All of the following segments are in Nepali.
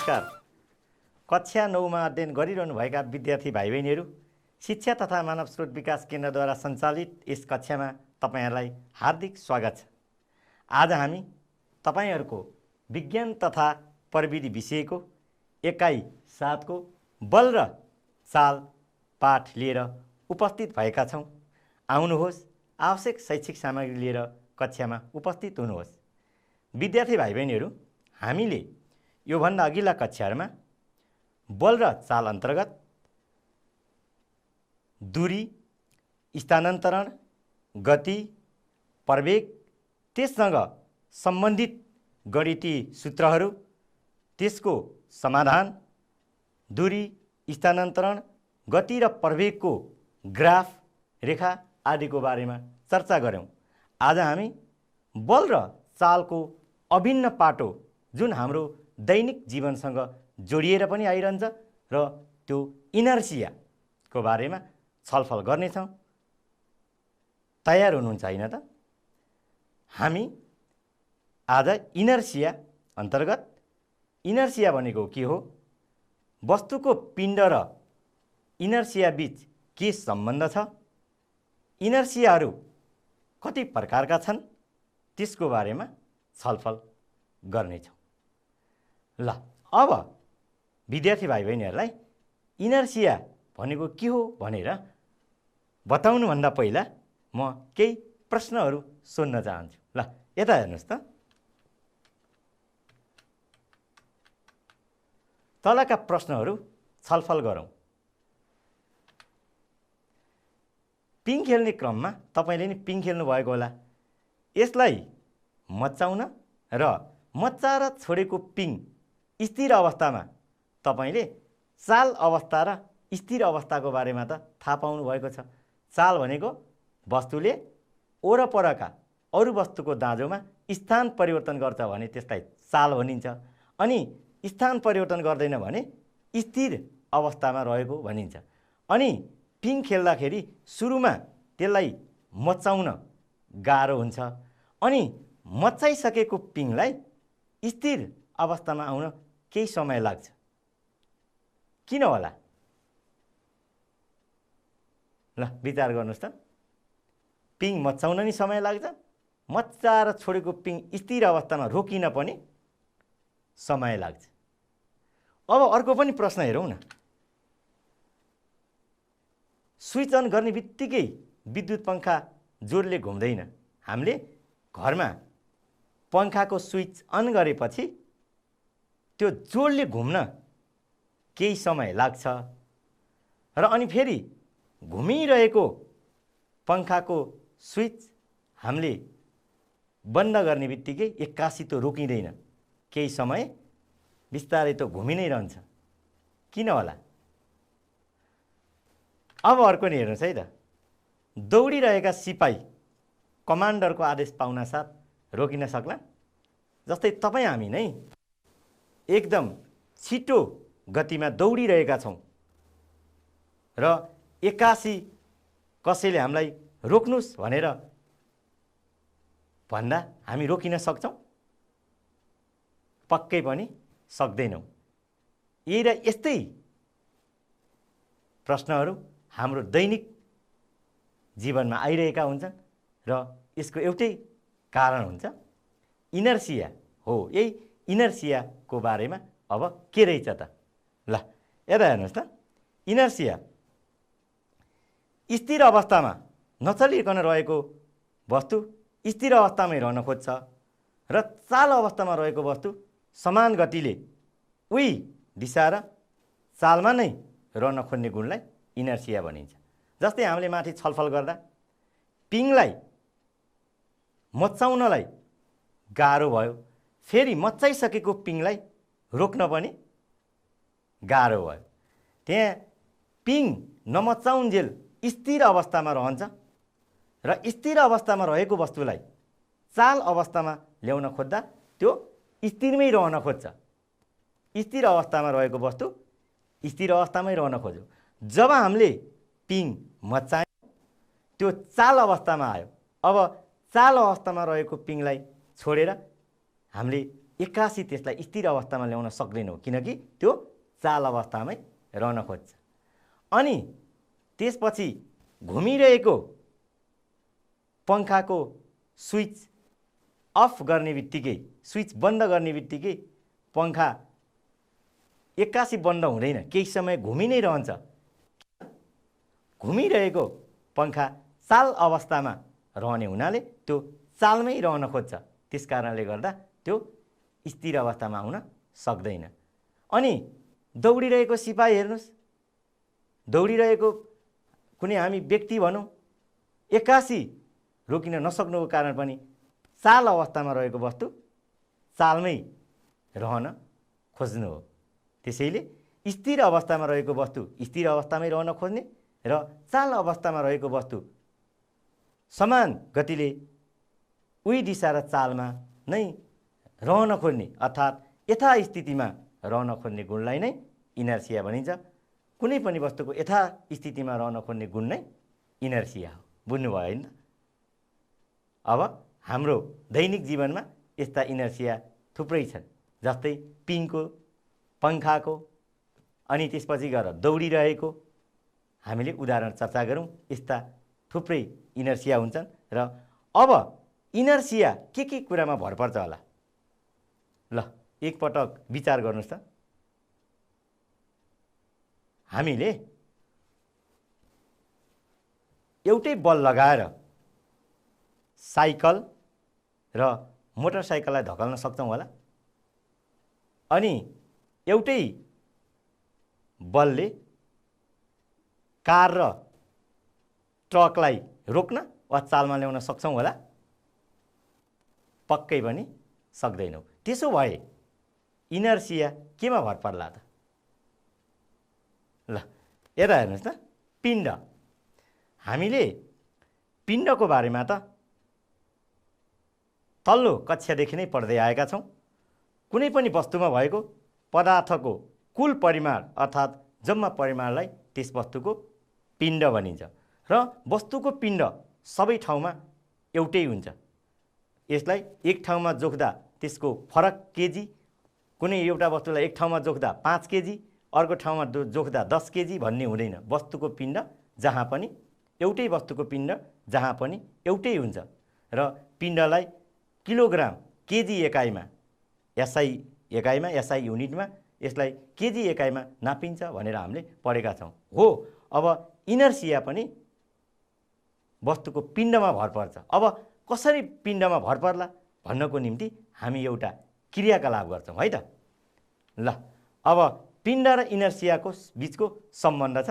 नमस्कार। कक्षा 9 मा अध्ययन गरिरहनुभएका विद्यार्थी भाइ बहिनीहरू, शिक्षा तथा मानव स्रोत विकास केन्द्रद्वारा सञ्चालित यस कक्षामा तपाईहरुलाई हार्दिक स्वागत छ। आज हामी तपाईहरुको विज्ञान तथा प्रविधि विषयको एकाइ 7 को बल र चाल पाठ लिएर उपस्थित भएका छौं। आउनुहोस्, आवश्यक शैक्षिक सामग्री लिएर कक्षामा उपस्थित हुनुहोस्। विद्यार्थी भाइ बहिनीहरू, हामीले यो भन्दा अघिल्ला कक्षाहरुमा बल र चाल अन्तर्गत दूरी, स्थानान्तरण, गति, प्रवेग, त्यससँग सम्बन्धित गणितीय सूत्रहरू, त्यसको समाधान, दूरी, स्थानान्तरण, गति र प्रवेगको ग्राफ, रेखा आदिको बारेमा चर्चा गर्यौं। आज हामी बल र चालको अभिन्न पाटो जुन हाम्रो दैनिक जीवनसँग जोडिएर पनि आइरहन्छ र त्यो इनर्सिया को बारेमा छलफल गर्नेछौं। तयार हुनुहुन्छ हैन त? हामी आज इनर्सिया अन्तर्गत, इनर्सिया भनेको के हो, वस्तुको पिण्ड र इनर्सिया बीच के सम्बन्ध छ, इनर्सियाहरू कति प्रकारका छन्, त्यसको बारेमा छलफल गर्नेछौं। ल, अब विद्यार्थी भाइ बहिनीहरूलाई इनर्सिया भनेको के हो भनेर बताउनु भन्दा पहिला म केही प्रश्नहरू सोध्न चाहन्छु। ल, यता हेर्नुस् त। तलका प्रश्नहरू छलफल गरौँ। पिङ खेल्ने क्रममा तपाईले नि पिङ खेल्नु भएको होला। यसलाई मच्चाउन र मच्चाएर छोडेको पिङ स्थिर अवस्थामा तपाईले चाल अवस्था र स्थिर अवस्थाको बारेमा त थाहा पाउनु भएको छ। चाल भनेको वस्तुले ओरपरका अरु वस्तुको दाँजोमा स्थान परिवर्तन गर्छ भने त्यसलाई चाल भनिन्छ। अनि स्थान परिवर्तन गर्दैन भने स्थिर अवस्थामा रहेको भनिन्छ। अनि पिङ खेल्दाखेरि सुरुमा त्यसलाई मच्चाउन गाह्रो हुन्छ। अनि मच्चाइसकेको पिङलाई स्थिर अवस्थामा आउन केही समय लाग्छ। किन होला? ल, विचार गर्नुस् त। पिङ मच्चाउन नि समय लाग्छ, मच्चाएर छोडेको पिङ स्थिर अवस्थामा रोकिन पनि समय लाग्छ। अब अर्को पनि प्रश्न हेरौँ न। स्विच अन गर्ने बित्तिकै विद्युत पंखा जोडले घुम्दैन। हामीले घरमा पंखाको स्विच अन गरेपछि त्यो जोडले घुम्न केही समय लाग्छ र अनि फेरि घुमिरहेको पंखाको स्विच हामीले बन्द गर्ने बित्तिकै एक्कासी त रोकिँदैन। केही समय बिस्तारै त घुमि नै रहन्छ। किन होला? अब अर्को नि हेर्नुस् है त। दौडिरहेका सिपाही कमान्डरको आदेश पाउनासाथ रोकिन सक्ला? जस्तै तपाई हामी नै एकदम छिटो गतिमा दौडिरहेका छौं र एक्कासी कसैले हामीलाई रोक्नुस् भनेर भन्दा हामी रोकिन सक्छौं? पक्कै पनि सक्दैनौं। यस्तै प्रश्नहरू हाम्रो दैनिक जीवनमा आइरहेका हुन्छन् र यसको एउटै कारण हुन्छ, इनर्सिया हो। यही इनर्सिया को बारेमा अब के रहेछ त? ल, यता हेर्नुस् त। इनर्सिया स्थिर अवस्थामा नचलिकन रहेको वस्तु स्थिर अवस्थामै रहन खोज्छ र चाल अवस्थामा रहेको वस्तु समान गतिले उही दिशा र चालमा नै रहन खोज्ने गुणलाई इनर्सिया भनिन्छ। जस्तै हामीले माथि छलफल गर्दा पिङलाई मच्चाउनलाई गाह्रो भयो, फेरि मच्चाइसकेको पिङलाई रोक्न पनि गाह्रो भयो। त्यहाँ पिङ नमच्चाउन्जेल स्थिर अवस्थामा रहन्छ र स्थिर अवस्थामा रहेको वस्तुलाई चाल अवस्थामा ल्याउन खोज्दा त्यो स्थिरमै रहन खोज्छ। स्थिर अवस्थामा रहेको वस्तु स्थिर अवस्थामै रहन खोज्यो। जब हामीले पिङ मच्चायौं त्यो चाल अवस्थामा आयो। अब चाल अवस्थामा रहेको पिङलाई छोडेर हामीले एक्कासी त्यसलाई स्थिर अवस्थामा ल्याउन सक्दैनौँ, किनकि त्यो चाल अवस्थामै रहन खोज्छ। अनि त्यसपछि घुमिरहेको पङ्खाको स्विच अफ गर्ने बित्तिकै, स्विच बन्द गर्ने बित्तिकै पङ्खा एक्कासी बन्द हुँदैन, केही समय घुमि नै रहन्छ। घुमिरहेको पङ्खा चाल अवस्थामा रहने हुनाले त्यो चालमै रहन खोज्छ, त्यस कारणले गर्दा त्यो स्थिर अवस्थामा आउन सक्दैन। अनि दौडिरहेको सिपाही हेर्नुहोस्, दौडिरहेको कुनै हामी व्यक्ति भनौँ, एक्कासी रोकिन नसक्नुको कारण पनि चाल अवस्थामा रहेको वस्तु चालमै रहन खोज्नु हो। त्यसैले स्थिर अवस्थामा रहेको वस्तु स्थिर अवस्थामै रहन खोज्ने र चाल अवस्थामा रहेको वस्तु समान गतिले उही दिशा र चालमा नै रहन खोज्ने अर्थात् यथास्थितिमा रहन खोज्ने गुणलाई नै इनर्सिया भनिन्छ। कुनै पनि वस्तुको यथास्थितिमा रहन खोज्ने गुण नै इनर्सिया हो। बुझ्नुभयो होइन? अब हाम्रो दैनिक जीवनमा यस्ता इनर्सिया थुप्रै छन्, जस्तै पिङको, पङ्खाको, अनि त्यसपछि गएर दौडिरहेको हामीले उदाहरण चर्चा गरौँ। यस्ता थुप्रै इनर्सिया हुन्छन्। र अब इनर्सिया के कुरामा भर पर्छ होला? ल एकपटक विचार गर्नुहोस् त। हामीले एउटै बल लगाएर साइकल र मोटरसाइकललाई धकाल्न सक्छौँ होला? अनि एउटै बलले कार र ट्रकलाई रोक्न वा चालमा ल्याउन सक्छौँ होला? पक्कै पनि सक्दैनौँ। त्यसो भए इनर्सिया केमा भर पर्ला त? ल यता हेर्नुहोस् त, पिण्ड। हामीले पिण्डको बारेमा त तल्लो कक्षादेखि नै पढ्दै आएका छौँ। कुनै पनि वस्तुमा भएको पदार्थको कुल परिमाण अर्थात् जम्मा परिमाणलाई त्यस वस्तुको पिण्ड भनिन्छ। र वस्तुको पिण्ड सबै ठाउँमा एउटै हुन्छ। यसलाई एक ठाउँमा जोख्दा त्यसको फरक केजी, कुनै एउटा वस्तुलाई एक ठाउँमा जोख्दा 5 केजी, अर्को ठाउँमा जोख्दा 10 केजी भन्ने हुँदैन। वस्तुको पिण्ड जहाँ पनि एउटै, वस्तुको पिण्ड जहाँ पनि एउटै हुन्छ। र पिण्डलाई किलोग्राम, केजी एकाइमा, एसआई एकाइमा, एसआई युनिटमा यसलाई केजी एकाइमा नापिन्छ भनेर हामीले पढेका छौँ। हो, अब इनर्सिया पनि वस्तुको पिण्डमा भर पर्छ। अब कसरी पिण्डमा भर पर्ला भन्नको निम्ति हामी एउटा क्रियाकलाप गर्छौँ है त। ल अब पिण्ड र इनर्सियाको बीचको सम्बन्ध छ।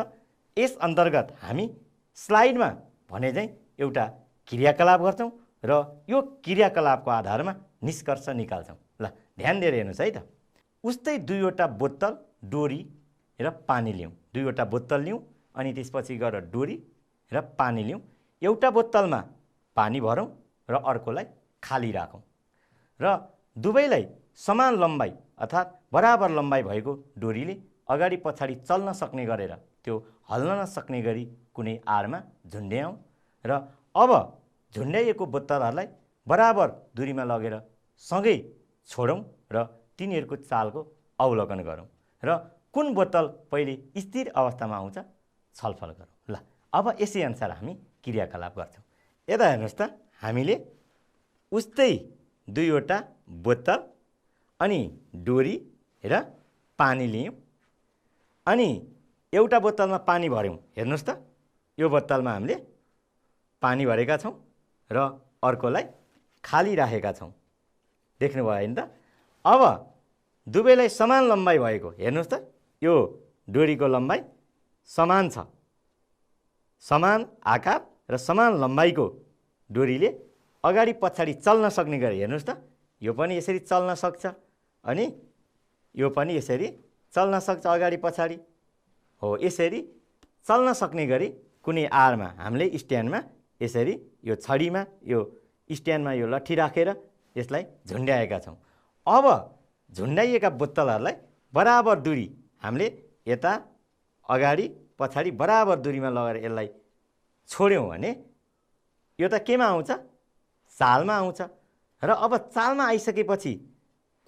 यस अन्तर्गत हामी स्लाइडमा भने चाहिँ एउटा क्रियाकलाप गर्छौँ र यो क्रियाकलापको आधारमा निष्कर्ष निकाल्छौँ। ल ध्यान दिएर हेर्नुहोस् है त। उस्तै दुईवटा बोतल, डोरी र पानी लिउँ। दुईवटा बोतल लिउँ अनि त्यसपछि गएर डोरी र पानी लिउँ। एउटा बोतलमा पानी भरौँ र अर्कोलाई खाली राखौँ र दुवैलाई समान लम्बाइ अर्थात् बराबर लम्बाइ भएको डोरीले अगाडि पछाडि चल्न सक्ने गरेर, त्यो हल्न नसक्ने गरी कुनै आडमा झुन्ड्याउँ र अब झुन्ड्याइएको बोतलहरूलाई बराबर दूरीमा लगेर सँगै छोडौँ र तिनीहरूको चालको अवलोकन गरौँ र कुन बोतल पहिले स्थिर अवस्थामा आउँछ छलफल गरौँ। ल अब यसै अनुसार हामी क्रियाकलाप गर्छौँ। यता हेर्नुहोस् त, हामीले उस्तै दुईवटा बोतल अनि डोरी र पानी लियौँ अनि एउटा बोतलमा पानी भर्यौँ। हेर्नुहोस् त, यो बोतलमा हामीले पानी भरेका छौँ र अर्कोलाई खाली राखेका छौँ। देख्नुभयो होइन त? अब दुवैलाई समान लम्बाइ भएको, हेर्नुहोस् त, यो डोरीको लम्बाइ समान छ। समान आकार र समान लम्बाइको डोरीले अगाडि पछाडि चल्न सक्ने गरी, हेर्नुहोस् त, यो पनि यसरी चल्न सक्छ अनि यो पनि यसरी चल्न सक्छ अगाडि पछाडि। हो, यसरी चल्न सक्ने गरी कुनै आडमा हामीले स्ट्यान्डमा यसरी यो छडीमा, यो स्ट्यान्डमा यो लट्ठी राखेर यसलाई झुन्ड्याएका छौँ। अब झुन्ड्याइएका बोतलहरूलाई बराबर दूरी हामीले यता अगाडि पछाडि बराबर दूरीमा लगेर यसलाई छोड्यौँ भने यो त केमा आउँछ? चालमा आउँछ। र अब चालमा आइसकेपछि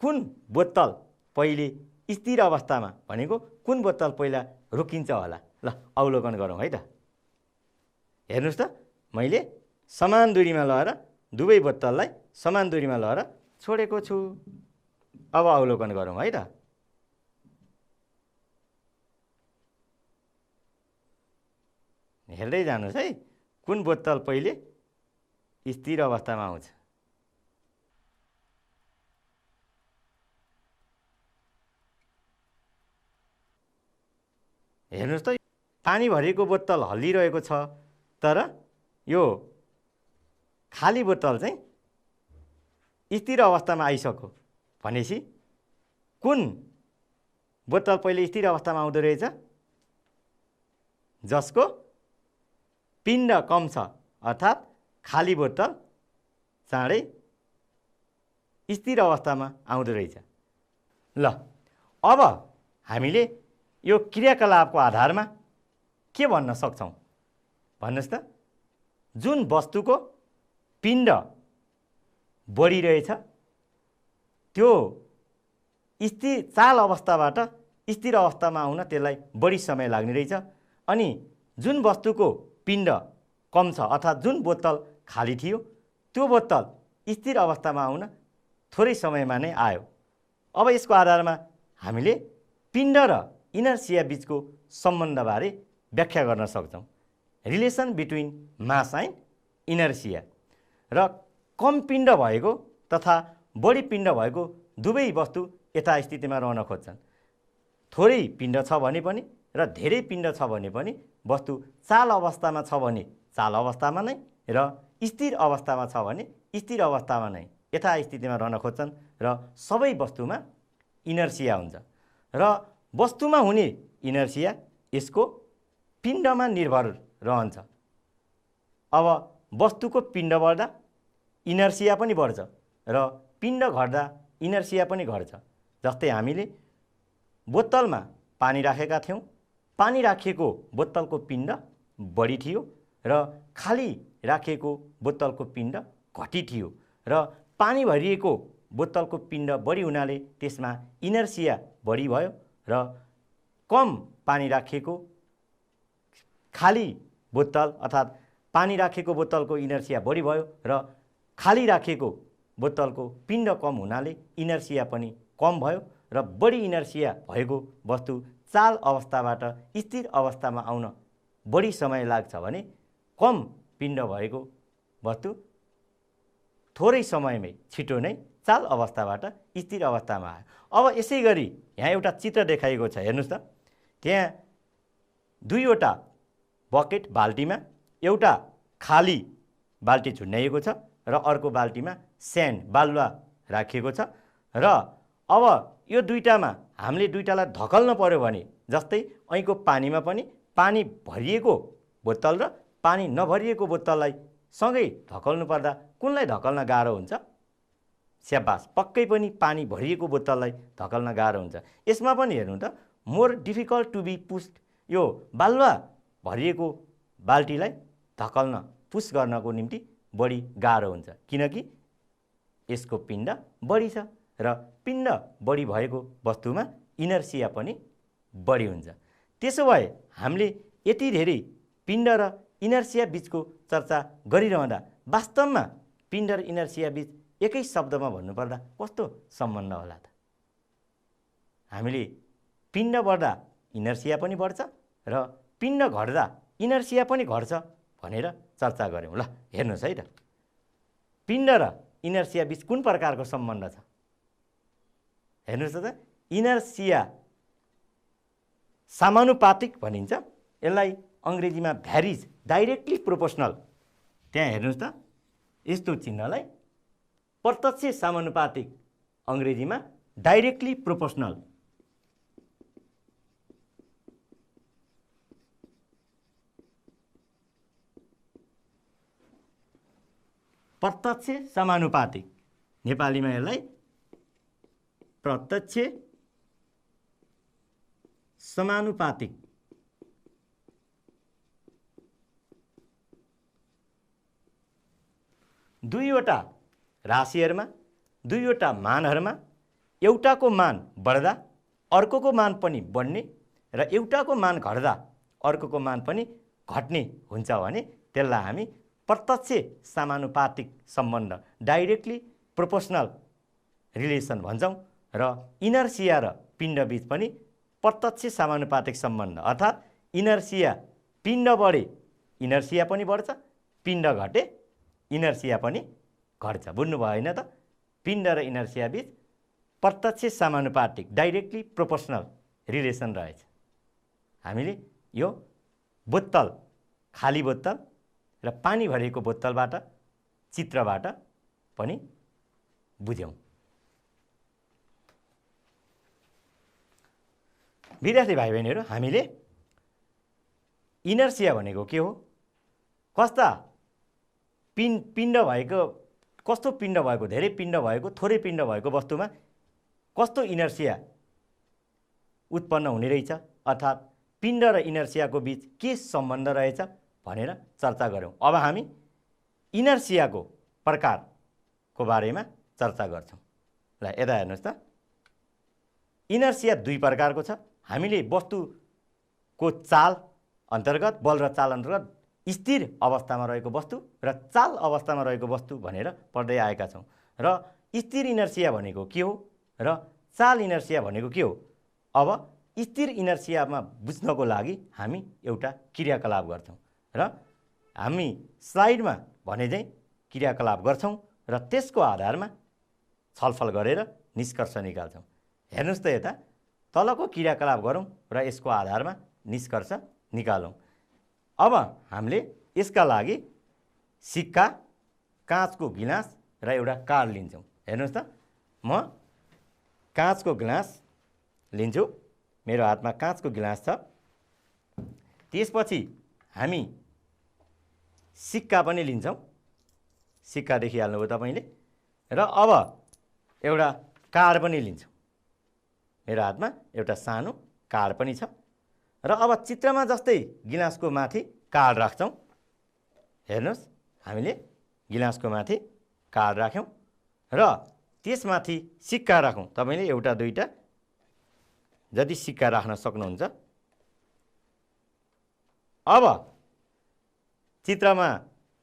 कुन बोतल पहिले स्थिर अवस्थामा भनेको कुन बोतल पहिला रोकिन्छ होला? ल अवलोकन गरौँ है त। हेर्नुहोस् त, मैले समान दूरीमा लगेर दुवै बोतललाई समान दूरीमा लगेर छोडेको छु। अब अवलोकन गरौँ है त। हेर्दै जानुहोस् है, कुन बोतल पहिले स्थिर अवस्थामा आउँछ। हेर्नुहोस् त, पानी भरिएको बोतल हल्लिरहेको छ, तर यो खाली बोतल चाहिँ स्थिर अवस्थामा आइसक्यो भनेपछि कुन बोतल पहिले स्थिर अवस्थामा आउँदो रहेछ? जसको पिण्ड कम छ, अर्थात् खाली बोतल चाँडै स्थिर अवस्थामा आउँदो रहेछ। ल अब हामीले यो क्रियाकलापको आधारमा के भन्न सक्छौँ भन्नुहोस् त? जुन वस्तुको पिण्ड बढिरहेछ त्यो चाल अवस्थाबाट स्थिर अवस्थामा आउन त्यसलाई बढी समय लाग्ने रहेछ। अनि जुन वस्तुको पिण्ड कम छ, अर्थात् जुन बोतल खाली थियो त्यो बोतल स्थिर अवस्थामा आउन थोरै समयमा नै आयो। अब यसको आधारमा हामीले पिण्ड र इनर्सिया बीचको सम्बन्धबारे व्याख्या गर्न सक्छौँ। Relation between mass and inertia. र कम पिण्ड भएको तथा बढी पिण्ड भएको दुवै वस्तु यथास्थितिमा रहन खोज्छन्। थोरै पिण्ड छ भने पनि र धेरै पिण्ड छ भने पनि वस्तु चाल अवस्थामा छ भने चाल अवस्थामा नै र स्थिर अवस्थामा छ भने स्थिर अवस्थामा नै यथास्थितिमा रहन खोज्छन् र सबै वस्तुमा इनर्सिया हुन्छ। र वस्तुमा हुने इनर्सिया यसको पिण्डमा निर्भर रहन्छ। अब वस्तुको पिण्ड बढ्दा इनर्सिया पनि बढ्छ र पिण्ड घट्दा इनर्सिया पनि घट्छ। जस्तै हामीले बोतलमा पानी राखेका थियौँ, पानी राखिएको बोतलको पिण्ड बढी थियो र खाली राखिएको बोतलको पिण्ड घटी थियो र पानी भरिएको बोतलको पिण्ड बढी हुनाले त्यसमा इनर्सिया बढी भयो र कम पानी राखिएको खाली बोतल अर्थात् पानी राखेको बोतलको इनर्सिया बढी भयो र खाली राखेको बोतलको पिण्ड कम हुनाले इनर्सिया पनि कम भयो र बढी इनर्सिया भएको वस्तु चाल अवस्थाबाट स्थिर अवस्थामा आउन बढी समय लाग्छ भने कम पिण्ड भएको वस्तु थोरै समयमै छिटो नै चाल अवस्थाबाट स्थिर अवस्थामा आयो। अब यसै गरी यहाँ एउटा चित्र देखाइएको छ। हेर्नुहोस् त, त्यहाँ दुईवटा बकेट बाल्टीमा एउटा खाली बाल्टी झुन्डाइएको छ र अर्को बाल्टीमा स्यान्ड बालुवा राखिएको छ। र अब यो दुईटामा हामीले दुईटालाई धकल्न पर्यो भने, जस्तै ऐको पानीमा पनि पानी भरिएको बोतल र पानी नभरिएको बोतललाई सँगै धकल्नु पर्दा कुनलाई धकल्न गाह्रो हुन्छ? स्याबास, पक्कै पनि पानी भरिएको बोतललाई धकल्न गाह्रो हुन्छ। यसमा पनि हेर्नु त, more difficult to be pushed, यो बालुवा भरिएको बाल्टीलाई धकल्न पुस गर्नको निम्ति बढी गाह्रो हुन्छ, किनकि यसको पिण्ड बढी छ र पिण्ड बढी भएको वस्तुमा इनर्सिया पनि बढी हुन्छ। त्यसो भए हामीले यति धेरै पिण्ड र इनर्सिया बीचको चर्चा गरिरहँदा वास्तवमा पिण्ड र इनर्सिया बीच एकै शब्दमा भन्नुपर्दा कस्तो सम्बन्ध होला त? हामीले पिण्ड बढ्दा इनर्सिया पनि बढ्छ र पिण्ड घट्दा इनर्सिया पनि घट्छ भनेर चर्चा गऱ्यौँ। ल हेर्नुहोस् है त, पिण्ड र इनर्सिया बीच कुन प्रकारको सम्बन्ध छ? हेर्नुहोस् त, इनर्सिया समानुपातिक भनिन्छ। यसलाई अङ्ग्रेजीमा भ्यारिज डाइरेक्टली प्रोपोर्सनल। त्यहाँ हेर्नुहोस् त, यस्तो चिन्हलाई प्रत्यक्ष समानुपातिक, अङ्ग्रेजीमा डाइरेक्टली प्रोपोर्सनल। प्रत्यक्ष समानुपातिक, नेपालीमा यसलाई प्रत्यक्ष समानुपातिक। दुईवटा राशिहरूमा, दुईवटा मानहरूमा एउटाको मान बढ्दा अर्कोको मान पनि बढ्ने र एउटाको मान घट्दा अर्कोको मान पनि घट्ने हुन्छ भने त्यसलाई हामी प्रत्यक्ष समानुपातिक सम्बन्ध डाइरेक्टली प्रोपोर्सनल रिलेसन भन्छौँ र इनर्सिया र पिण्डबीच पनि प्रत्यक्ष समानुपातिक सम्बन्ध अर्थात् इनर्सिया पिण्ड बढे इनर्सिया पनि बढ्छ पिण्ड घटे इनर्सिया पनि घट्छ बुझ्नुभयो होइन त पिण्ड र इनर्सिया बीच प्रत्यक्ष समानुपातिक डाइरेक्टली प्रोपोर्सनल रिलेसन रहेछ हामीले यो बोतल खाली बोतल र पानी भरेको बोतलबाट चित्रबाट पनि बुझ्यौँ विद्यार्थी भाइ बहिनीहरू हामीले इनर्सिया भनेको के हो कस्ता पिण्ड भएको कस्तो पिण्ड भएको धेरै पिण्ड भएको थोरै पिण्ड भएको वस्तुमा कस्तो इनर्सिया उत्पन्न हुने रहेछ अर्थात् पिण्ड र इनर्सियाको बीच के सम्बन्ध रहेछ भनेर चर्चा गऱ्यौँ अब हामी इनर्सियाको प्रकारको बारेमा चर्चा गर्छौँ ल यता हेर्नुहोस् त इनर्सिया दुई प्रकारको छ हामीले वस्तुको चाल अन्तर्गत बल र चाल अन्तर्गत स्थिर अवस्थामा रहेको वस्तु र चाल अवस्थामा रहेको वस्तु भनेर पढ्दै आएका छौँ र स्थिर इनर्सिया भनेको के हो र चाल इनर्सिया भनेको के हो अब स्थिर इनर्सियामा बुझ्नको लागि हामी एउटा क्रियाकलाप गर्छौँ र हामी स्लाइडमा भने चाहिँ क्रियाकलाप गर्छौँ र त्यसको आधारमा छलफल गरेर निष्कर्ष निकाल्छौँ हेर्नुहोस् त यता तलको क्रियाकलाप गरौँ र यसको आधारमा निष्कर्ष निकालौँ अब हामीले यसका लागि सिक्का काँचको गिलास र एउटा कार्ड लिन्छौँ हेर्नुहोस् त म काँचको गिलास लिन्छु मेरो हातमा काँचको गिलास छ त्यसपछि हामी सिक्का पनि लिन्छौँ सिक्का देखिहाल्नुभयो तपाईँले र अब एउटा कार्ड पनि लिन्छौँ मेरो हातमा एउटा सानो कार्ड पनि छ र अब चित्रमा जस्तै गिलासको माथि कार्ड राख्छौँ हेर्नुहोस् हामीले गिलासको माथि कार्ड राख्यौँ र त्यसमाथि सिक्का राखौँ तपाईँले एउटा दुईटा जति सिक्का राख्न सक्नुहुन्छ अब चित्रमा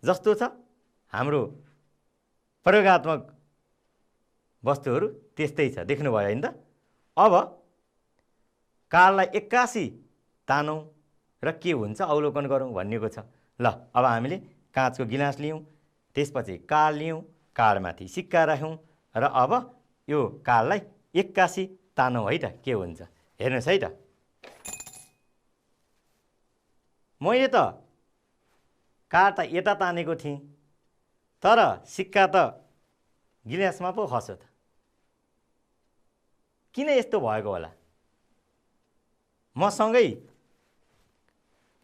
जस्तो छ हाम्रो प्रयोगात्मक वस्तुहरू त्यस्तै छ देख्नुभयो होइन त अब कार्डलाई 81 तानौँ र के हुन्छ अवलोकन गरौँ भनिएको छ ल अब हामीले काँचको गिलास लियौँ त्यसपछि कार्ड लियौँ कार्डमाथि सिक्का राख्यौँ र अब यो कार्डलाई 81 तानौँ है त के हुन्छ हेर्नुहोस् है त मैले त कार्ड त यता तानेको थिएँ तर सिक्का त गिलासमा पो खस्यो त किन यस्तो भएको होला मसँगै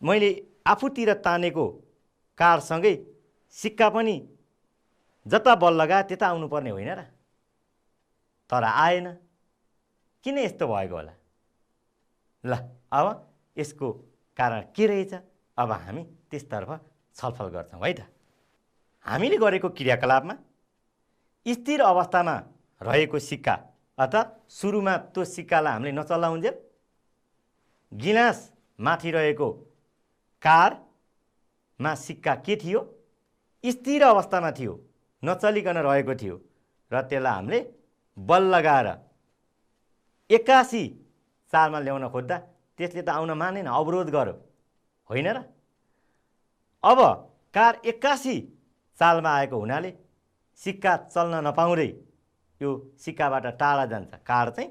मैले आफूतिर तानेको कार्डसँगै सिक्का पनि जता बल लगाए त्यता आउनुपर्ने होइन र तर आएन किन यस्तो भएको होला ल अब यसको कारण के रहेछ अब हामी त्यसतर्फ छलफल गर्छौँ है त हामीले गरेको क्रियाकलापमा स्थिर अवस्थामा रहेको सिक्का अर्थात् सुरुमा त्यो सिक्कालाई हामीले नचलाउन्जेल गिलास माथि रहेको कार्डमा सिक्का के थियो स्थिर अवस्थामा थियो नचलिकन रहेको थियो र त्यसलाई हामीले बल लगाएर 81 चालमा ल्याउन खोज्दा त्यसले त आउन मानेन अवरोध गर्यो होइन र अब कार्ड 81 चालमा आएको हुनाले सिक्का चल्न नपाउँदै यो सिक्काबाट टाढा जान्छ कार्ड चाहिँ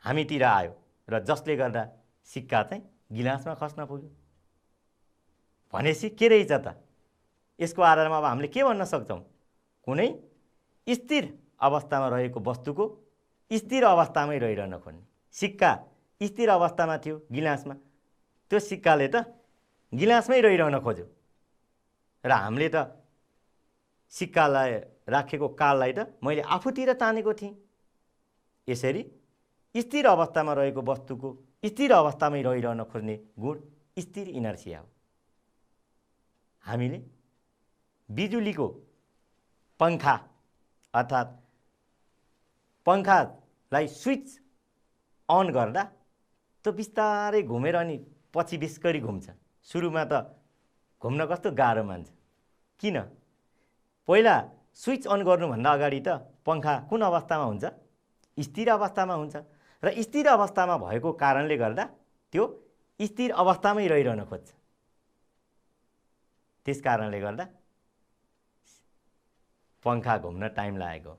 हामीतिर आयो र जसले गर्दा सिक्का चाहिँ गिलासमा खस्न पुग्यो भनेपछि के रहेछ त यसको आधारमा अब हामीले के भन्न सक्छौँ कुनै स्थिर अवस्थामा रहेको वस्तुको स्थिर अवस्थामै रहिरहन खोज्ने सिक्का स्थिर अवस्थामा थियो गिलासमा त्यो सिक्काले त गिलासमै रहिरहन खोज्यो र हामीले त सिक्कालाई राखेको कार्डलाई त मैले आफूतिर तानेको थिएँ यसरी स्थिर अवस्थामा रहेको वस्तुको स्थिर अवस्थामै रहिरहन खोज्ने गुण स्थिर इनर्सिया हो हामीले बिजुलीको पङ्खा अर्थात् पिङलाई स्विच अन गर्दा त्यो बिस्तारै घुमेर अनि पछि बिस्करी घुम्छ। सुरुमा त घुम्न कस्तो गाह्रो मान्छ। किन? पहिला स्विच अन गर्नुभन्दा अगाडि त पङ्खा कुन अवस्थामा हुन्छ? स्थिर अवस्थामा हुन्छ। र स्थिर अवस्थामा भएको कारणले गर्दा त्यो स्थिर अवस्थामै रहिरहन खोज्छ। त्यस कारणले गर्दा पङ्खा घुम्न टाइम लागेको,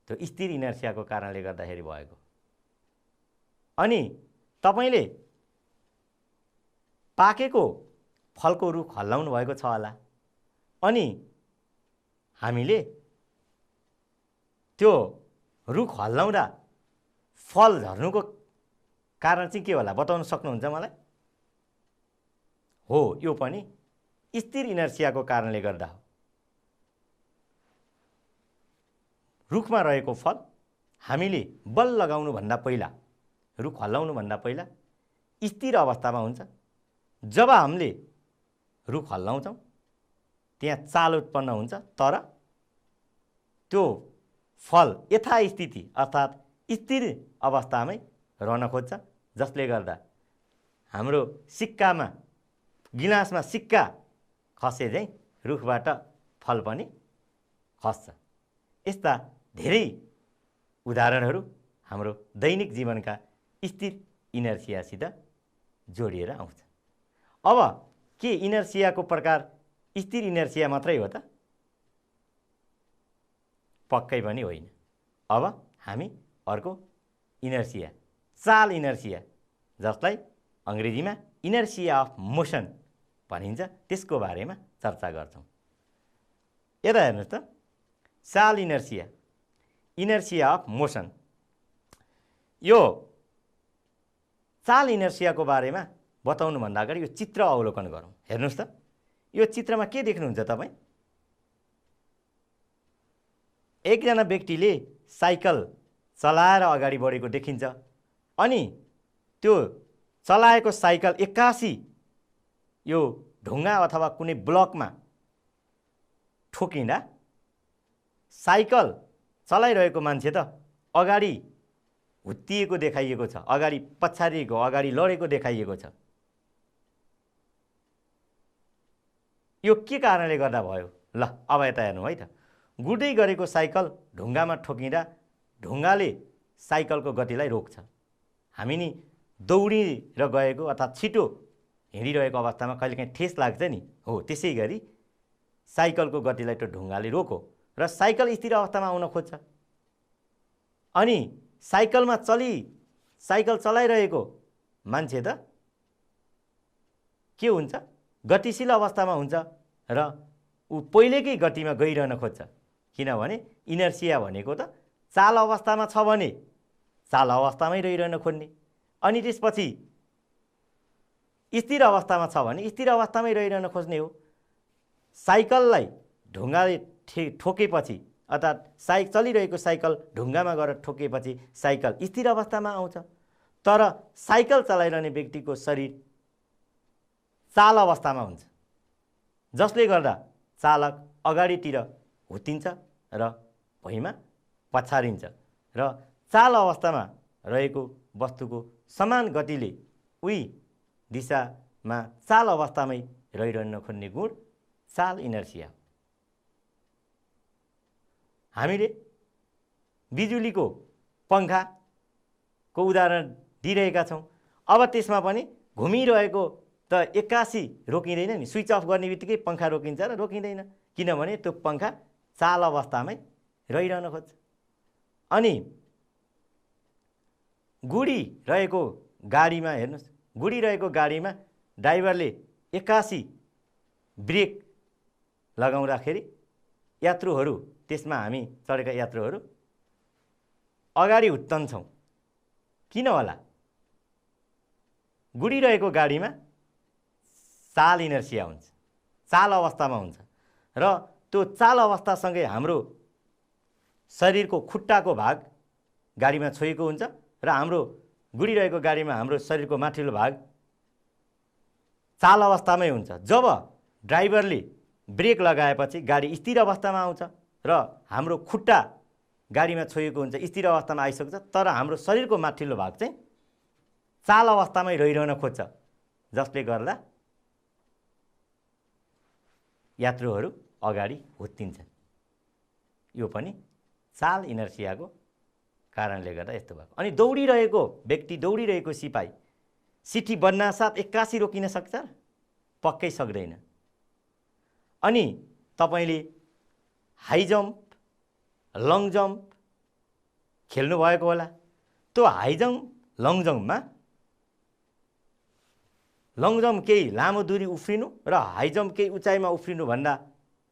त्यो स्थिर इनर्सियाको कारणले गर्दाखेरि भएको। अनि तपाईले पाकेको फलको रुख हल्लाउनु भएको छ होला, अनि हामीले त्यो रुख हल्लाउँदा फल झर्नुको कारण चाहिँ के होला बताउन सक्नुहुन्छ मलाई? हो, यो पनि स्थिर इनर्सियाको कारणले गर्दा हो। रुखमा रहेको फल हामीले बल लगाउनु भन्दा पहिला, रुख हल्लाउनु भन्दा पहिला स्थिर अवस्थामा हुन्छ। जब हामीले रुख हल्लाउँछौँ त्यहाँ चाल उत्पन्न हुन्छ, तर त्यो फल यथास्थिति अर्थात् स्थिर अवस्थामै रहन खोज्छ, जसले गर्दा हाम्रो सिक्कामा, गिलासमा सिक्का खसे झैँ रुखबाट फल पनि खस्छ। यस्ता धेरै उदाहरणहरू हाम्रो दैनिक जीवनका स्थिर इनर्सियासित जोडिएर आउँछ। अब के इनर्सियाको प्रकार स्थिर इनर्सिया मात्रै हो त? पक्कै पनि होइन। अब हामी अर्को इनर्सिया, चाल इनर्सिया, जसलाई अङ्ग्रेजीमा इनर्सिया अफ मोसन भनिन्छ, त्यसको बारेमा चर्चा गर्छौँ। यता हेर्नुहोस् त, चाल इनर्सिया, इनर्सिया अफ मोसन। यो चाल इनर्सियाको बारेमा बताउनुभन्दा अगाडि यो चित्र अवलोकन गरौँ। हेर्नुहोस् त, यो चित्रमा के देख्नुहुन्छ तपाईँ? एकजना व्यक्तिले साइकल चलाएर अगाडि बढेको देखिन्छ, अनि त्यो चलाएको साइकल एक्कासी यो ढुङ्गा अथवा कुनै ब्लकमा ठोकिँदा साइकल चलाइरहेको मान्छे त अगाडि हुत्तिएको देखाइएको छ, अगाडि पछाडिएको, अगाडि लडेको देखाइएको छ। यो के कारणले गर्दा भयो? ल अब यता हेर्नु है त। गुड्दै गरेको साइकल ढुङ्गामा ठोकिँदा ढुङ्गाले साइकलको गतिलाई रोक्छ। हामी नि दौडिएर गएको अथवा छिटो हिँडिरहेको अवस्थामा कहिलेकाहीँ ठेस लाग्छ नि, हो त्यसै गरी साइकलको गतिलाई त्यो ढुङ्गाले रोक्यो र साइकल स्थिर अवस्थामा आउन खोज्छ। अनि साइकल चलाइरहेको मान्छे त के हुन्छ? गतिशील अवस्थामा हुन्छ र ऊ पहिलेकै गतिमा गइरहन खोज्छ। किनभने इनर्सिया भनेको त चाल अवस्थामा छ भने चाल अवस्थामै रहिरहन खोज्ने, अनि त्यसपछि स्थिर अवस्थामा छ भने स्थिर अवस्थामै रहिरहन खोज्ने हो। साइकललाई ढुङ्गाले ठोकेपछि अर्थात् चलिरहेको साइकल ढुङ्गामा गएर ठोकेपछि साइकल स्थिर अवस्थामा आउँछ, तर साइकल चलाइरहने व्यक्तिको शरीर चाल अवस्थामा हुन्छ, जसले गर्दा चालक अगाडितिर हुत्तिन्छ र भुइँमा पछारिन्छ र चाल अवस्थामा रहेको वस्तुको समान गतिले उही दिशामा चाल अवस्थामै रहिरहन खोज्ने गुण चाल इनर्सिया। हामीले बिजुलीको पङ्खाको उदाहरण दिइरहेका छौँ। अब त्यसमा पनि घुमिरहेको त एक्कासी रोकिँदैन नि, स्विच अफ गर्ने बित्तिकै पङ्खा रोकिन्छ र रोकिँदैन, किनभने त्यो पङ्खा चाल अवस्थामै रहिरहन खोज्छ। अनि गुडिरहेको गाडीमा हेर्नुहोस्, गुडिरहेको गाडीमा ड्राइभरले एक्कासी ब्रेक लगाउँदाखेरि यात्रुहरू, त्यसमा हामी चढेका यात्रुहरू अगाडि हुत्तन्छौँ। किन होला? गुडिरहेको गाडीमा चाल इनर्सिया हुन्छ, चाल अवस्थामा हुन्छ र त्यो चाल अवस्थासँगै हाम्रो शरीरको खुट्टाको भाग गाडीमा छोएको हुन्छ र हाम्रो गुडिरहेको गाडीमा हाम्रो शरीरको माथिल्लो भाग चाल अवस्थामै हुन्छ। जब ड्राइभरले ब्रेक लगाएपछि गाडी स्थिर अवस्थामा आउँछ र हाम्रो खुट्टा गाडीमा छोएको हुन्छ, स्थिर अवस्थामा आइसक्छ, तर हाम्रो शरीरको माथिल्लो भाग चाहिँ चाल अवस्थामै रहिरहन खोज्छ, जसले गर्दा यात्रुहरू अगाडि हुत्तिन्छन्। यो पनि चाल इनर्सियाको कारणले गर्दा यस्तो भएको। अनि दौडिरहेको व्यक्ति, दौडिरहेको सिपाही सिटी बन्नासाथ एक्कासी रोकिन सक्छ? पक्कै सक्दैन। अनि तपाईले हाई जम्प, लङ जम्प खेल्नु भएको होला। त्यो हाई जम्प, लङ जम्पमा लङ जम्प केही लामो दूरी उफ्रिनु र हाई जम्प केही उचाइमा उफ्रिनु भन्दा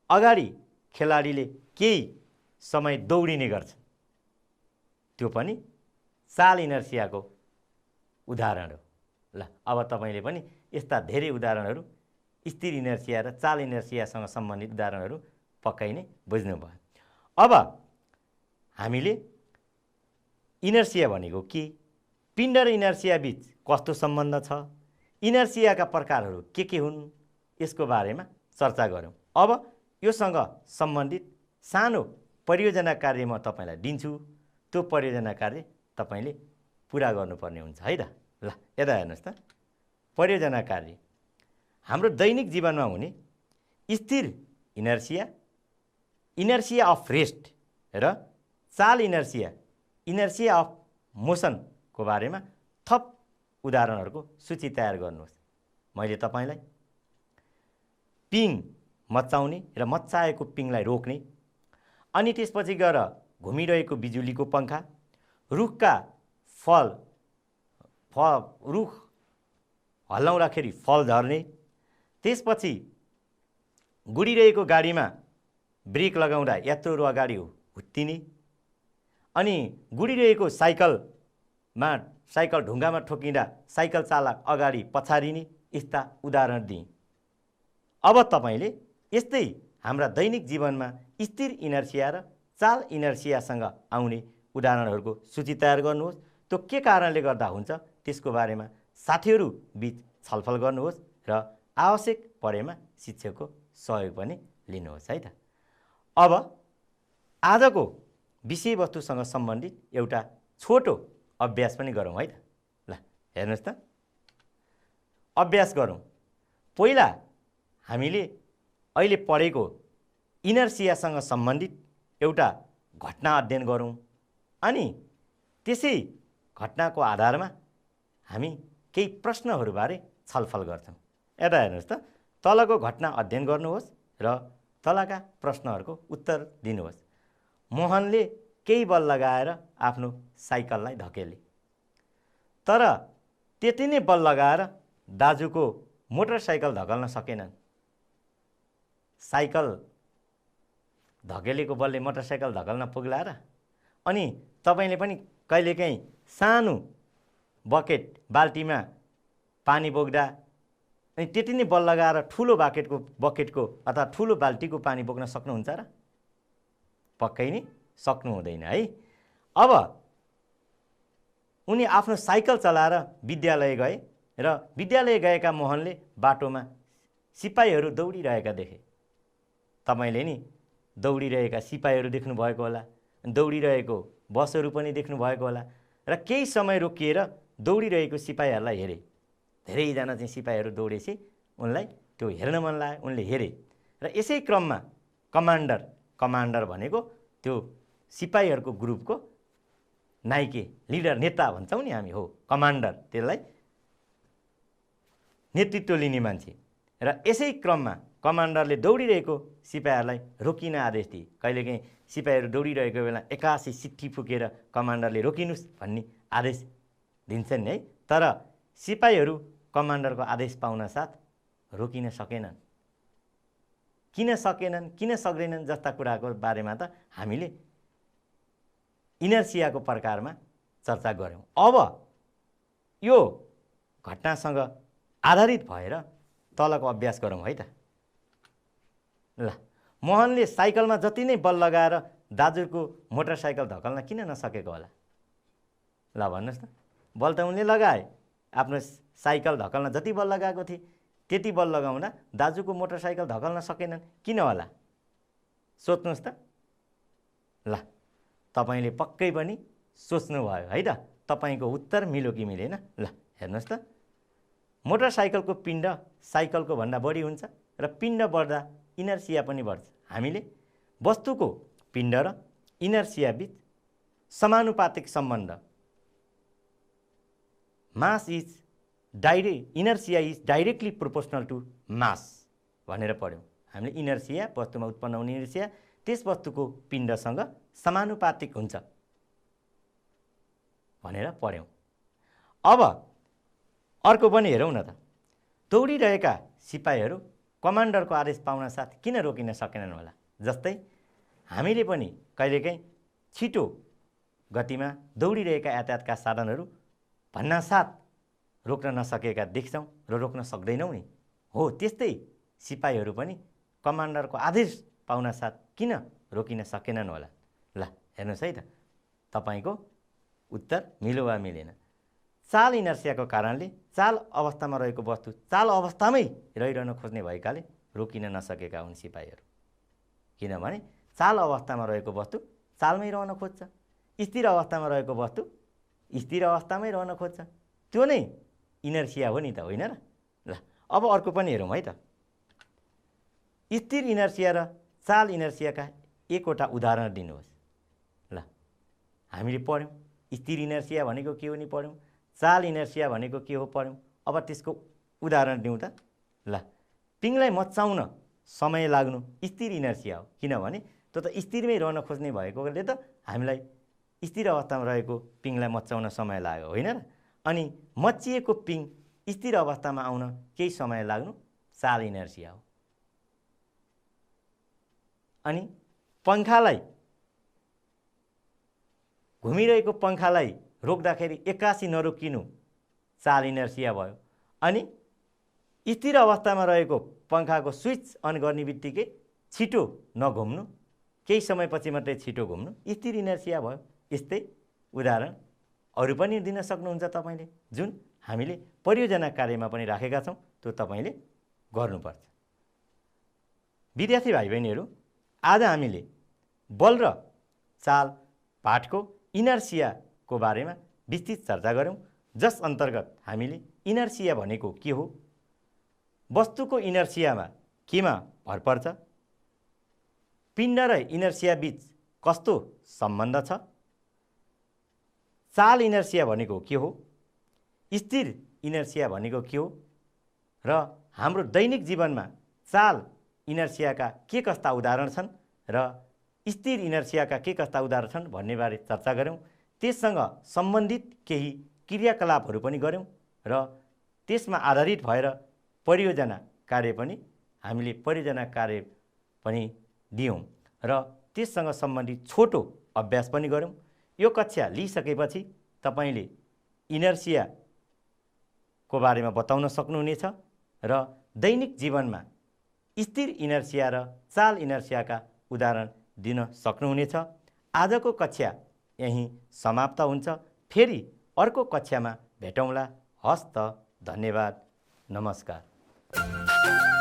अगाडि खेलाडीले केही समय दौडिने गर्छ। त्यो पनि चाल इनर्सियाको उदाहरण हो। ल अब तपाईले पनि यस्ता धेरै उदाहरणहरू स्थिर इनर्सिया र चाल इनर्सियासँग सम्बन्धित उदाहरणहरू पक्कै नै बुझ्नुभयो। अब हामीले इनर्सिया भनेको के, पिण्ड र इनर्सिया बीच कस्तो सम्बन्ध छ, इनर्सियाका प्रकारहरू के हुन्, यसको बारेमा चर्चा गरौँ। अब योसँग सम्बन्धित सानो परियोजना कार्य म तपाईलाई दिन्छु। त्यो परियोजना कार्य तपाईले पुरा गर्नुपर्ने हुन्छ है त। ल यता हेर्नुहोस् त, परियोजना कार्य हाम्रो दैनिक जीवनमा हुने स्थिर इनर्सिया, इनर्सिया अफ रेस्ट र चाल इनर्सिया, इनर्सिया अफ मोसनको बारेमा थप उदाहरणहरूको सूची तयार गर्नुहोस्। मैले तपाईलाई पिङ मच्चाउने र मच्चाएको पिङलाई रोक्ने, अनि त्यसपछि गएर घुमिरहेको बिजुलीको पंखा, रुखका रुख हल्लाउँदाखेरि फल झर्ने, त्यसपछि गुडिरहेको गाडीमा ब्रेक लगाउँदा यात्रुहरू अगाडि हुत्तिने, अनि गुडिरहेको साइकल ढुङ्गामा ठोकिँदा साइकल चालक अगाडि पछारिने, यस्ता उदाहरण दिए। अब तपाईले यस्तै हाम्रा दैनिक जीवनमा स्थिर इनर्सिया र चाल इनर्सियासँग आउने उदाहरणहरूको सूची तयार गर्नुहोस्। त्यो के कारणले गर्दा हुन्छ त्यसको बारेमा साथीहरू बीच छलफल गर्नुहोस् र आवश्यक परेमा शिक्षकको सहयोग पनि लिनुहोस् है त। अब आजको विषयवस्तुसँग सम्बन्धित एउटा छोटो अभ्यास पनि गरौँ है त। ल हेर्नुहोस् त, अभ्यास गरौँ। पहिला हामीले अहिले पढेको इनर्सियासँग सम्बन्धित एउटा घटना अध्ययन गरौँ, अनि त्यसै घटनाको आधारमा हामी केही प्रश्नहरूबारे छलफल गर्छौँ। यता हेर्नुहोस् त, तलको घटना अध्ययन गर्नुहोस् र तलका प्रश्नहरूको उत्तर दिनुहोस्। मोहनले केही बल लगाएर आफ्नो साइकललाई धकेले, तर त्यति नै बल लगाएर दाजुको मोटरसाइकल धकल्न सकेनन्। साइकल धकेलेको बलले मोटरसाइकल धकल्न पुग्ला र? अनि तपाईले पनि कहिलेकाहीँ सानो बाल्टीमा पानी बोक्दा अनि त्यति नै बल लगाएर ठुलो बकेटको अथवा ठुलो बाल्टीको पानी बोक्न सक्नुहुन्छ र? पक्कै नै सक्नु हुँदैन है। अब उनी आफ्नो साइकल चलाएर विद्यालय गए र विद्यालय गएका मोहनले बाटोमा सिपाहीहरू दौडिरहेका देखे। तपाईले नि दौडिरहेका सिपाहीहरू देख्नु भएको होला, दौडिरहेको बसहरू पनि देख्नु भएको होला, र केही समय रोकिएर दौडिरहेको सिपाहीहरूलाई हेरे। धेरैजना चाहिँ सिपाहीहरू दौडेपछि उनलाई त्यो हेर्न मन लाग्यो, उनले हेरे। र यसै क्रममा कमान्डर भनेको त्यो सिपाहीहरूको ग्रुपको नाइके, लिडर, नेता भन्छौँ नि हामी, हो कमान्डर, त्यसलाई नेतृत्व लिने मान्छे। र यसै क्रममा कमान्डरले दौडिरहेको सिपाहीहरूलाई रोकिन आदेश दिए। कहिलेकाहीँ सिपाहीहरू दौडिरहेको बेला एकासी सिट्ठी फुकेर कमान्डरले रोकिनुहोस् भन्ने आदेश दिन्छन् है, तर सिपाहीहरू कमान्डरको आदेश पाउन साथ रोकिन सकेनन्। किन सकेनन्, किन सक्दैनन् जस्ता कुराको बारेमा त हामीले इनर्सियाको प्रकारमा चर्चा गऱ्यौँ। अब यो घटनासँग आधारित भएर तलको अभ्यास गरौँ है त। ल मोहनले साइकलमा जति नै बल लगाएर दाजुको मोटरसाइकल धकल्न किन नसकेको होला? ल भन्नुहोस् त। बल त उनले लगाए, आफ्नो साइकल धकल्न जति बल लगाएको थिए त्यति बल लगाउँदा दाजुको मोटरसाइकल धकल्न सकेनन्, किन होला? सोच्नुहोस् त। ल तपाईँले पक्कै पनि सोच्नुभयो है त। तपाईँको उत्तर मिल्यो कि मिलेन? ल हेर्नुहोस् त, मोटरसाइकलको पिण्ड साइकलको भन्दा बढी हुन्छ र पिण्ड बढ्दा इनर्सिया पनि बढ्छ। हामीले वस्तुको पिण्ड र इनर्सिया बीच समानुपातिक सम्बन्ध, mass is inertia is directly proportional to mass भनेर पढ्यौँ। हामीले इनर्सिया वस्तुमा उत्पन्न हुने इनर्सिया त्यस वस्तुको पिण्डसँग समानुपातिक हुन्छ भनेर पढ्यौँ। अब अर्को पनि हेरौँ न त। दौडिरहेका सिपाहीहरू कमान्डरको आदेश पाउन साथ किन रोकिन सकेनन् होला? जस्तै हामीले पनि कहिलेकाहीँ छिटो गतिमा दौडिरहेका यातायातका साधनहरू भन्नासाथ रोक्न नसकेका देख्छौँ र रोक्न सक्दैनौँ नि। हो त्यस्तै सिपाहीहरू पनि कमान्डरको आदेश पाउन साथ किन रोकिन सकेनन् होला? ल हेर्नुहोस् है त, तपाईँको उत्तर मिल्यो वा मिलेन? चाल इनर्सियाको कारणले चाल अवस्थामा रहेको वस्तु चाल अवस्थामै रहिरहन खोज्ने भएकाले रोकिन नसकेका हुन् सिपाहीहरू। किनभने चाल अवस्थामा रहेको वस्तु चालमै रहन खोज्छ, स्थिर अवस्थामा रहेको वस्तु स्थिर अवस्थामै रहन खोज्छ। त्यो नै इनर्सिया हो नि त, होइन र? ल अब अर्को पनि हेरौँ है त। स्थिर इनर्सिया र चाल इनर्सियाका एकवटा उदाहरण दिनुहोस्। ल हामीले पढ्यौँ स्थिर इनर्सिया भनेको के हो नि पढ्यौँ, चाल इनर्सिया भनेको के हो पढ्यौँ। अब त्यसको उदाहरण दिउँ त। ल पिङलाई मच्चाउन समय लाग्नु स्थिर इनर्सिया हो, किनभने त्यो त स्थिरमै रहन खोज्ने भएकोले त हामीलाई स्थिर अवस्थामा रहेको पिङलाई मच्चाउन समय लाग्यो, होइन र? अनि मच्चिएको पिङ स्थिर अवस्थामा आउन केही समय लाग्नु चाल इनर्सिया हो। अनि पङ्खालाई घुमिरहेको पङ्खालाई रोक्दाखेरि एक्कासी नरोकिनु चाल इनर्सिया भयो। अनि स्थिर अवस्थामा रहेको पङ्खाको स्विच अन गर्ने बित्तिकै छिटो नघुम्नु, केही समयपछि मात्रै छिटो घुम्नु स्थिर इनर्सिया भयो। यस्तै उदाहरण अरू पनि दिन सक्नुहुन्छ तपाईँले, जुन हामीले परियोजना कार्यमा पनि राखेका छौँ, त्यो तपाईँले गर्नुपर्छ। विद्यार्थी भाइ बहिनीहरू, आज हामीले बल र चाल पाठको इनर्सियाको बारेमा विस्तृत चर्चा गऱ्यौँ, जस अन्तर्गत हामीले इनर्सिया भनेको के हो, वस्तुको इनर्सियामा केमा भर पर्छ, पिण्ड र इनर्सिया बीच कस्तो सम्बन्ध छ, चाल इनर्सिया भनेको के हो, स्थिर इनर्सिया भनेको के हो र हाम्रो दैनिक जीवनमा चाल इनर्सियाका के कस्ता उदाहरण छन् र स्थिर इनर्सियाका के कस्ता उदाहरण छन् भन्नेबारे चर्चा गऱ्यौँ। त्यससँग सम्बन्धित केही क्रियाकलापहरू पनि गऱ्यौँ र त्यसमा आधारित भएर परियोजना कार्य पनि हामीले परियोजना कार्य पनि दियौँ र त्यससँग सम्बन्धित छोटो अभ्यास पनि गऱ्यौँ। यो कक्षा लिइसकेपछि तपाईँले इनर्सियाको बारेमा बताउन सक्नुहुनेछ र दैनिक जीवनमा स्थिर इनर्सिया र चाल इनर्सियाका उदाहरण दिन सक्नुहुनेछ। आजको कक्षा यहीँ समाप्त हुन्छ। फेरि अर्को कक्षामा भेटौँला। हस्त, धन्यवाद, नमस्कार।